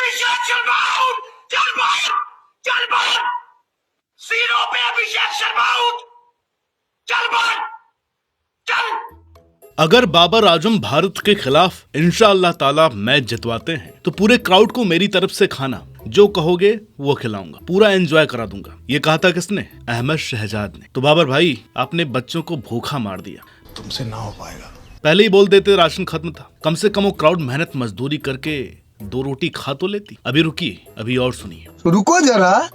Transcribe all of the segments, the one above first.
Abhishek Sharma out, चल बाहर, चल बाहर, सीरो पे अभिषेक शर्मा आउट, चल बाहर, चल। अगर बाबर आजम भारत के खिलाफ इंशाअल्लाह ताला मैच जितवाते हैं तो पूरे क्राउड को मेरी तरफ से खाना जो कहोगे वो खिलाऊंगा, पूरा एंजॉय करा दूंगा। ये कहा था किसने? अहमद शहजाद ने। तो बाबर भाई, आपने बच्चों को भूखा मार दिया, तुमसे ना हो पाएगा। पहले ही बोल देते राशन खत्म था, कम से कम वो क्राउड मेहनत मजदूरी करके 2 रोटी खा तो लेती। अभी रुकिए, अभी और सुनिए। रुको जरा,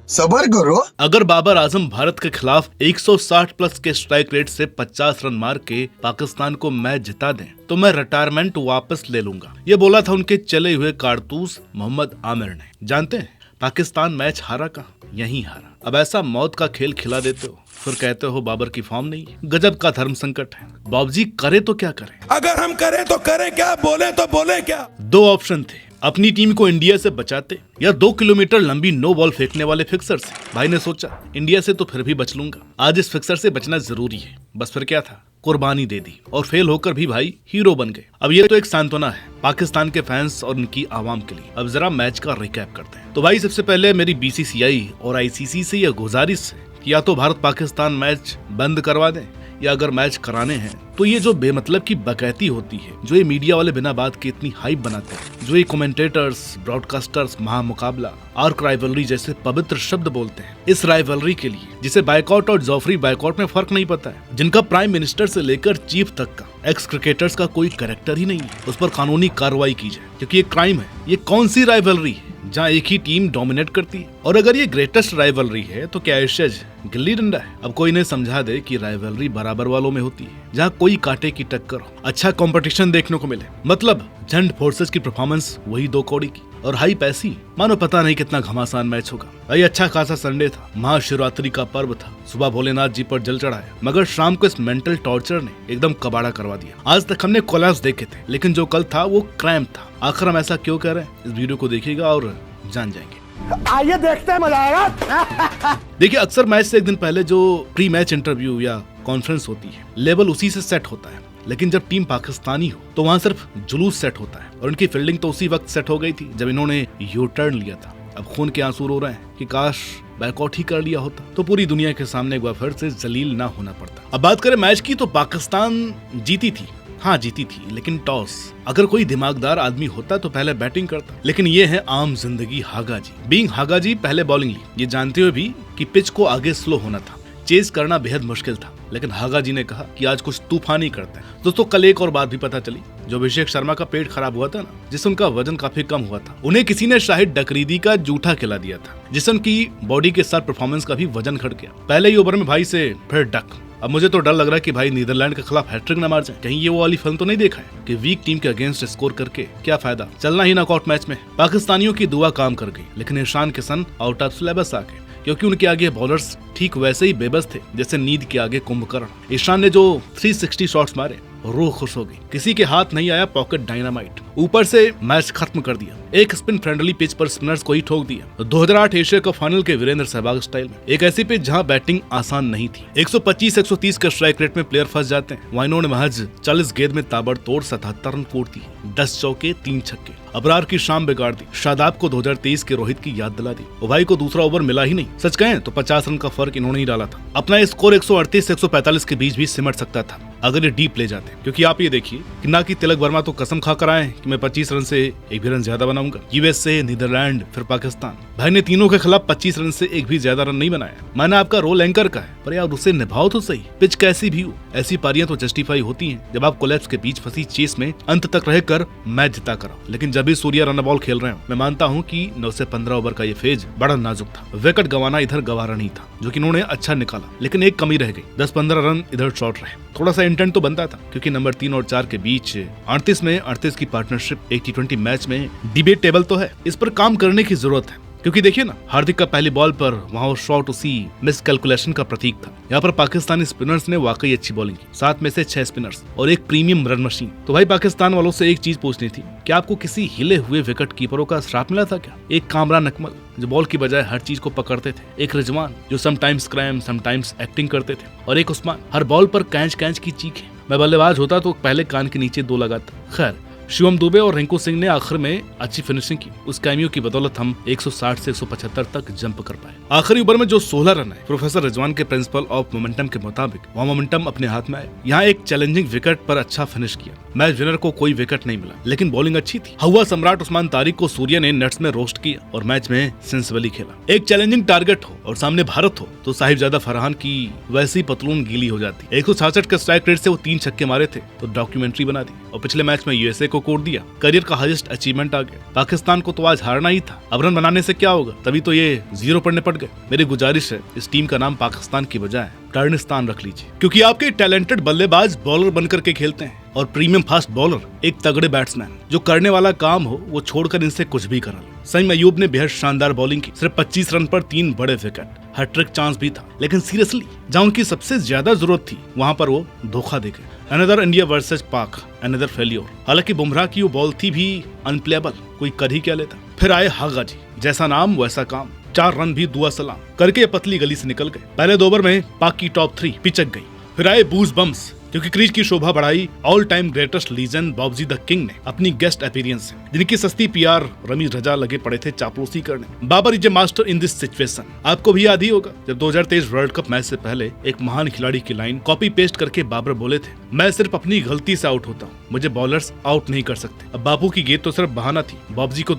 सबर करो। अगर बाबर आजम भारत के खिलाफ 160 प्लस के स्ट्राइक रेट से 50 रन मार के पाकिस्तान को मैच जिता दें तो मैं रिटायरमेंट वापस ले लूंगा। ये बोला था उनके चले हुए कारतूस मोहम्मद आमिर ने। जानते हैं पाकिस्तान मैच हारा कहाँ? यहीं हारा। अब ऐसा मौत का खेल खिला देते हो, फिर कहते हो बाबर की फॉर्म नहीं है। गजब का धर्म संकट है। बाबूजी करे तो क्या करें? अगर हम करें तो करें क्या, बोले तो बोले क्या? 2 ऑप्शन थे, अपनी टीम को इंडिया से बचाते या 2 किलोमीटर लंबी नो बॉल फेंकने वाले फिक्सर से। भाई ने सोचा इंडिया से तो फिर भी बच लूंगा, आज इस फिक्सर से बचना जरूरी है। बस फिर क्या था, कुर्बानी दे दी और फेल होकर भी भाई हीरो बन गए। अब ये तो एक सांत्वना है पाकिस्तान के फैंस और उनकी आवाम के लिए। अब जरा मैच का रिकैप करते हैं। तो भाई सबसे पहले मेरी BCCI और ICC से यह गुजारिश है कि या तो भारत पाकिस्तान मैच बंद करवा दें, या अगर मैच कराने हैं तो ये जो बेमतलब की बकैती होती है, जो ये मीडिया वाले बिना बात के इतनी हाइप बनाते हैं, जो ये कमेंटेटर्स, ब्रॉडकास्टर्स महामुकाबला, आर्क राइवलरी जैसे पवित्र शब्द बोलते हैं, इस राइवलरी के लिए जिसे बायकॉट और जॉफरी बायकॉट में फर्क नहीं पता है, जिनका प्राइम मिनिस्टर से लेकर चीफ तक का, एक्स क्रिकेटर्स का कोई कैरेक्टर ही नहीं है, उस पर कानूनी कार्रवाई की जाए क्योंकि ये क्राइम है। ये कौन सी राइवलरी है जहाँ एक ही टीम डोमिनेट करती है? और अगर ये ग्रेटेस्ट राइवलरी है तो क्या एशेज गिल्ली डंडा है? अब कोई इन्हें समझा दे कि राइवलरी बराबर वालों में होती है, जहाँ कोई कांटे की टक्कर हो, अच्छा कंपटीशन देखने को मिले। मतलब झंड फोर्सेस की परफॉर्मेंस वही 2 कौड़ी की और हाइप ऐसी मानो पता नहीं कितना घमासान मैच होगा। भाई अच्छा खासा संडे था, महाशिवरात्रि का पर्व था, सुबह भोलेनाथ जी पर जल चढ़ाया, मगर शाम को इस मेंटल टॉर्चर ने एकदम कबाड़ा करवा दिया। आज तक हमने कोलैप्स देखे थे, लेकिन जो कल था वो क्राइम था। आखिर हम ऐसा क्यों कर रहे हैं, इस वीडियो को देखिएगा और जान जाएंगे। आइए देखते हैं, मजा आएगा। देखिए अक्सर मैच से एक दिन पहले जो प्री मैच इंटरव्यू या कॉन्फ्रेंस होती है, लेवल उसी से सेट होता है। लेकिन जब टीम पाकिस्तानी हो तो वहाँ सिर्फ जुलूस सेट होता है, और इनकी फील्डिंग तो उसी वक्त सेट हो गई थी जब इन्होंने यू टर्न लिया था। अब खून के आंसू रो रहे हैं कि काश बैकआउट ही कर लिया होता तो पूरी दुनिया के सामने एक बार फिर से जलील ना होना पड़ता। अब बात करें मैच की तो पाकिस्तान जीती थी, हाँ जीती थी, लेकिन टॉस। अगर कोई दिमागदार आदमी होता तो पहले बैटिंग करता, लेकिन ये है आम जिंदगी हागा जी। बीइंग हागा जी पहले बॉलिंग ली, ये जानते हुए भी कि पिच को आगे स्लो होना था, चेज करना बेहद मुश्किल था, लेकिन हागा जी ने कहा कि आज कुछ तूफानी करते हैं। दोस्तों कल एक और बात भी पता चली, जो अभिषेक शर्मा का पेट खराब हुआ था ना, जिससे उनका वजन काफी कम हुआ था, उन्हें किसी ने शाहिद डकरीदी का जूठा खिला दिया था, जिससे उनकी बॉडी के साथ परफॉर्मेंस का भी वजन घट गया। पहले ही ओवर में भाई से फिर डक। अब मुझे तो डर लग रहा है कि भाई नीदरलैंड के खिलाफ हैट्रिक न मार जाए। कहीं ये वो वाली फिल्म तो नहीं देखा है कि वीक टीम के अगेंस्ट स्कोर करके क्या फायदा, चलना ही नॉकआउट मैच में। पाकिस्तानियों की दुआ काम कर गई, लेकिन Ishan Kishan out of syllabus आ गए, क्योंकि उनके आगे बॉलर्स ठीक वैसे ही बेबस थे जैसे नींद के आगे कुंभकर्ण। ईशान ने जो 360 शॉट्स मारे, रूह खुश हो गई। किसी के हाथ नहीं आया पॉकेट डायनामाइट, ऊपर से मैच खत्म कर दिया। एक स्पिन फ्रेंडली पिच पर स्पिनर्स को ही ठोक दिया। 2008 एशिया कप फाइनल के वीरेंद्र सहवाग स्टाइल में, एक ऐसी पिच जहां बैटिंग आसान नहीं थी। 125-130 का स्ट्राइक रेट में प्लेयर फंस जाते हैं, वहीं इन्होंने महज 40 गेंद में ताबड़तोड़ 77 रन कोड़ दिए, 10 चौके 3 छक्के। अबरार की शाम बिगाड़ दी, शादाब को 2023 के रोहित की याद दिला दी। और भाई को दूसरा ओवर मिला ही नहीं। सच कहें तो 50 रन का फर्क इन्होंने ही डाला था। अपना स्कोर 138 से 145 के बीच भी सिमट सकता था अगर ये डीप ले जाते, क्योंकि आप ये देखिए कि ना कि तिलक वर्मा तो कसम खा कर आए कि मैं 25 रन से एक भी रन ज्यादा बनाऊंगा। यूएस से नीदरलैंड फिर पाकिस्तान, भाई ने तीनों के खिलाफ 25 रन से एक भी ज्यादा रन नहीं बनाया। मैंने आपका रोल एंकर का है, पर यार उसे निभाओ तो सही। पिच कैसी भी हो, ऐसी पारियां तो जस्टिफाई होती हैं जब आप कोलैप्स के बीच फंसी चेस में अंत तक रहकर मैच जिता कराओ। लेकिन जब भी सूर्या रन बॉल खेल रहे हो, मैं मानता हूँ कि 9 से 15 ओवर का ये फेज बड़ा नाजुक था। विकेट गंवाना इधर गवारा नहीं था, जो कि इन्होंने अच्छा निकाला, लेकिन एक कमी रह गई, 10-15 रन इधर शॉर्ट रहे। थोड़ा सा इंटेंट तो बनता था, क्योंकि नंबर 3 और 4 के बीच 38 में 38 की पार्टनरशिप एक T20 मैच में डिबेटेबल तो है। इस पर काम करने की जरूरत है, क्योंकि देखिए ना, हार्दिक का पहली बॉल पर वहाँ शॉट उसी मिस कैलकुलेशन का प्रतीक था। यहाँ पर पाकिस्तानी स्पिनर्स ने वाकई अच्छी बॉलिंग की, 7 में से 6 स्पिनर्स और एक प्रीमियम रन मशीन। तो भाई पाकिस्तान वालों से एक चीज पूछनी थी, क्या आपको किसी हिले हुए विकेट कीपरों का श्राप मिला था क्या? एक कामरान अकमल जो बॉल की बजाय हर चीज को पकड़ते थे, एक रिजवान जो समटाइम्स क्राइम समटाइम्स एक्टिंग करते थे, और एक उस्मान हर बॉल पर कैच कैच की चीखें। मैं बल्लेबाज होता तो पहले कान के नीचे 2 लगाता। खैर शिवम दुबे और रिंकू सिंह ने आखिर में अच्छी फिनिशिंग की। उस कैमियो की बदौलत हम 160 से 175 तक जंप कर पाए। आखिरी ओवर में जो 16 रन है, प्रोफेसर रिजवान के प्रिंसिपल ऑफ मोमेंटम के मुताबिक वहाँ मोमेंटम अपने हाथ में आए। यहाँ एक चैलेंजिंग विकेट पर अच्छा फिनिश किया। मैच विनर को कोई विकेट नहीं मिला, लेकिन बॉलिंग अच्छी थी। हवा सम्राट उस्मान तारिक को सूर्य ने नेट्स में रोस्ट किया और मैच में सेंसिबली खेला। एक चैलेंजिंग टारगेट हो और सामने भारत हो तो साहिबजादा फरहान की वैसी पतलून गीली हो जाती। 166 के स्ट्राइक रेट से वो 3 छक्के मारे थे तो डॉक्यूमेंट्री बना दी और पिछले मैच में यूएसए को कोड दिया। करियर का हाईएस्ट अचीवमेंट आ गया। पाकिस्तान को तो आज हारना ही था, अब रन बनाने से क्या होगा, तभी तो ये 0 पर निपट गए। मेरी गुजारिश है, इस टीम का नाम पाकिस्तान की बजाय टर्निस्तान रख लीजिए, क्योंकि आपके टैलेंटेड बल्लेबाज बॉलर बनकर के खेलते हैं और प्रीमियम फास्ट बॉलर एक तगड़े बैट्समैन जो करने वाला काम हो वो छोड़कर इनसे कुछ भी करा लो। सईम अयूब ने बेहद शानदार बॉलिंग की, सिर्फ 25 रन पर 3 बड़े विकेट, हैट्रिक चांस भी था, लेकिन सीरियसली जहां उनकी सबसे ज्यादा जरूरत थी वहां पर वो धोखा दे गए। अनदर इंडिया वर्सेस पाक, अनदर फेल्योर। हालांकि बुमराह की वो बॉल थी भी अनप्लेबल, कोई कर ही क्या लेता। फिर आए हागा जी, जैसा नाम वैसा काम, 4 रन भी दुआ सलाम करके पतली गली से निकल गए। पहले 2 ओवर में पाक की टॉप 3 पिचक गई। फिर आए बूज बम्स, क्योंकि क्रीज की शोभा बढ़ाई all time greatest legend Bobji the king ने अपनी गेस्ट अपीयरेंस से, जिनकी सस्ती पीआर रमीज रजा लगे पड़े थे चापलूसी करने। Babar is a master in this situation. आपको भी याद ही होगा जब 2023 वर्ल्ड कप मैच से पहले एक महान खिलाड़ी की लाइन कॉपी पेस्ट करके बाबर बोले थे, मैं सिर्फ अपनी गलती से आउट होता हूँ, मुझे बॉलर्स आउट नहीं कर सकते। अब बापू की गेंद तो सिर्फ बहाना थी, बाबूजी को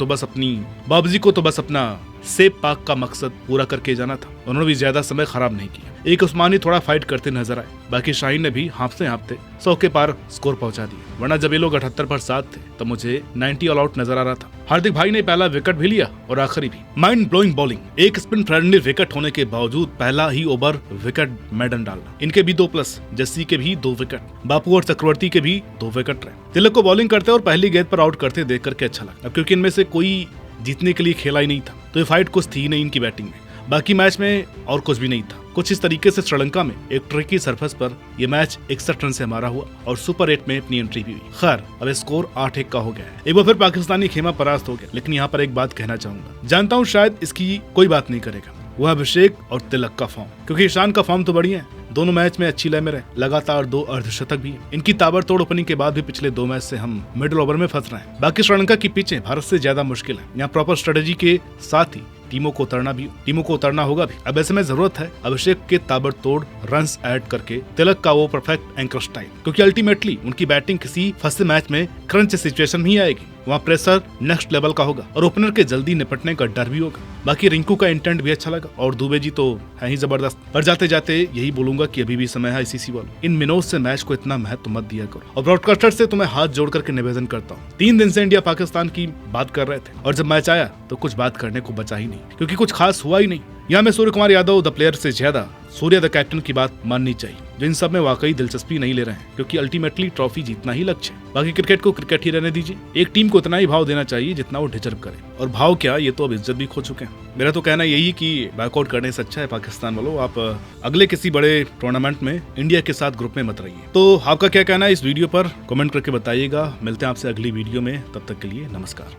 तो बस अपना सेब पाक का मकसद पूरा करके जाना था। उन्होंने भी ज्यादा समय खराब नहीं किया। एक उस्मानी थोड़ा फाइट करते नजर आए, बाकी शाहीन ने भी हाँफते 100 के पार स्कोर पहुंचा दिया, वरना जब ये लोग 78 पर 7 थे तो मुझे 90 ऑल आउट नजर आ रहा था। हार्दिक भाई ने पहला विकेट भी लिया और आखिरी भी। माइंड ब्लोइंग बॉलिंग, एक स्पिन फ्रेंडली विकेट होने के बावजूद पहला ही ओवर विकेट मैडन डालना। इनके भी 2+, जस्सी के भी 2 विकेट, बापू और चक्रवर्ती के भी 2 विकेट रहे। तिलक को बॉलिंग करते और पहली गेंद पर आउट करते देख करके अच्छा लगा। अब क्योंकि इनमें से कोई जीतने के लिए खेला ही नहीं था तो ये फाइट कुछ थी नहीं इनकी बैटिंग में। बाकी मैच में और कुछ भी नहीं था। कुछ इस तरीके से श्रीलंका में एक ट्रिकी सरफेस पर यह मैच 61 रन से हमारा हुआ और सुपर 8 में अपनी एंट्री भी हुई। खैर अब स्कोर 8-1 का हो गया है। एक बार फिर पाकिस्तानी खेमा परास्त हो गया, लेकिन यहाँ पर एक बात कहना चाहूंगा, जानता हूँ शायद इसकी कोई बात नहीं करेगा, वह अभिषेक और तिलक का फॉर्म, क्योंकि ईशान का फॉर्म तो बढ़िया है, दोनों मैच में अच्छी लय में रहे, लगातार 2 अर्धशतक भी है। इनकी ताबड़तोड़ ओपनिंग के बाद भी पिछले 2 मैच से हम मिडिल ओवर में फंस रहे हैं। बाकी श्रीलंका की पिचें भारत से ज्यादा मुश्किल है। यहाँ प्रॉपर स्ट्रेटेजी के साथ ही टीमों को उतरना होगा भी। अब ऐसे में जरूरत है अभिषेक के ताबड़तोड़ रन्स ऐड करके तिलक का वो परफेक्ट एंकर स्टाइल, क्योंकि अल्टीमेटली उनकी बैटिंग किसी फंसे मैच में क्रंच सिचुएशन में ही आएगी, वहाँ प्रेशर नेक्स्ट लेवल का होगा और ओपनर के जल्दी निपटने का डर भी होगा। बाकी रिंकू का इंटेंट भी अच्छा लगा और दुबे जी तो है ही जबरदस्त। पर जाते जाते यही बोलूंगा कि अभी भी समय है आईसीसी वालों, इन मिनोज से मैच को इतना महत्व मत दिया करो। और ब्रॉडकास्टर से तुम्हें हाथ जोड़ करके निवेदन करता हूँ, 3 दिन से इंडिया पाकिस्तान की बात कर रहे थे और जब मैच आया तो कुछ बात करने को बचा ही नहीं, क्योंकि कुछ खास हुआ ही नहीं। यहाँ में सूर्य कुमार यादव द प्लेयर से ज्यादा सूर्य द कैप्टन की बात माननी चाहिए, जो इन सब में वाकई दिलचस्पी नहीं ले रहे हैं, क्योंकि अल्टीमेटली ट्रॉफी जीतना ही लक्ष्य है। बाकी क्रिकेट को क्रिकेट ही रहने दीजिए। एक टीम को उतना ही भाव देना चाहिए जितना वो डिजर्व करे, और भाव क्या, ये तो अब इज्जत भी खो चुके हैं। मेरा तो कहना यही कि बैकआउट करने से अच्छा है पाकिस्तान वालों, आप अगले किसी बड़े टूर्नामेंट में इंडिया के साथ ग्रुप में मत रहिए। तो आपका क्या कहना है इस वीडियो पर कमेंट करके बताइएगा। मिलते हैं आपसे अगली वीडियो में, तब तक के लिए नमस्कार।